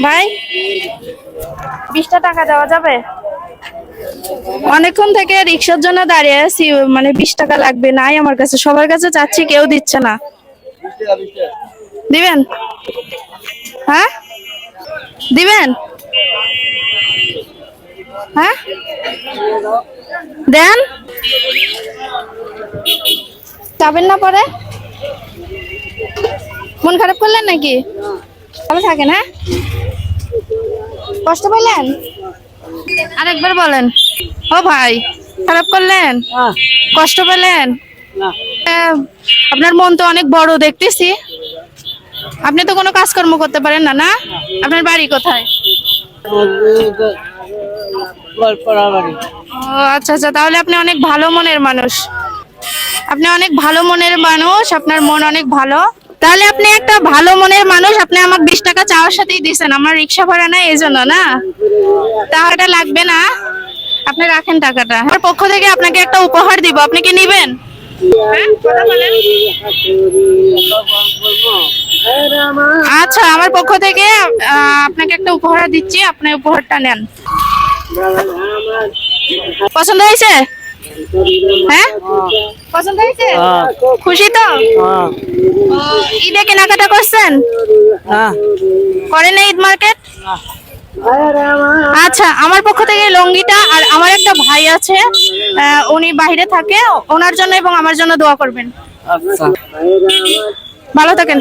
ভাই 20টা টাকা দেওয়া যাবে? অনেকক্ষণ থেকে রিক্সার জন্য দাঁড়িয়ে আছি, মানে 20 টাকা লাগবে, নাই আমার কাছে, সবার কাছে চাচ্ছি, কেউ দিচ্ছে না। দিবেন? হ্যাঁ দিবেন? হ্যাঁ দেন, যাবেন না পরে? মন খারাপ করলেন নাকি? ভালো থাকেন। হ্যাঁ, কষ্ট পেলেন? আরেকবার বলেন। ও ভাই, খারাপ করলেন? কষ্ট পেলেন? আপনার মন তো অনেক বড় দেখতেছি। আপনি তো কোনো কাজকর্ম করতে পারেন না, না? আপনার বাড়ি কোথায়? ও আচ্ছা আচ্ছা, তাহলে আপনি অনেক ভালো মনের মানুষ। আপনি অনেক ভালো মনের মানুষ, আপনার মন অনেক ভালো। তাহলে আপনি একটা ভালো মনের মানুষ, আপনি আমাকে 20 টাকা চাওয়ার সাথেই দিয়েছেন, আমার রিক্সা ভাড়া নাই এই জন্য, না? টাকাটা লাগবে না, আপনি রাখেন টাকাটা। আমার পক্ষ থেকে আপনাকে একটা উপহার দিব, আপনি কি নিবেন? হ্যাঁ, কথা বলেন। আচ্ছা, আমার পক্ষ থেকে আপনাকে একটা উপহার দিচ্ছি, আপনি উপহারটা নেন। পছন্দ হয়েছে? হ্যাঁ, পছন্দ হয়েছে? খুশি তো? ও, ঈদে কেনাকাটা করছেন? করেন না ঈদ মার্কেট? আচ্ছা, আমার পক্ষ থেকে লুঙ্গিটা, আর আমার একটা ভাই আছে, উনি বাইরে থাকে, ওনার জন্য এবং আমার জন্য দোয়া করবেন। আচ্ছা, ভালো থাকেন।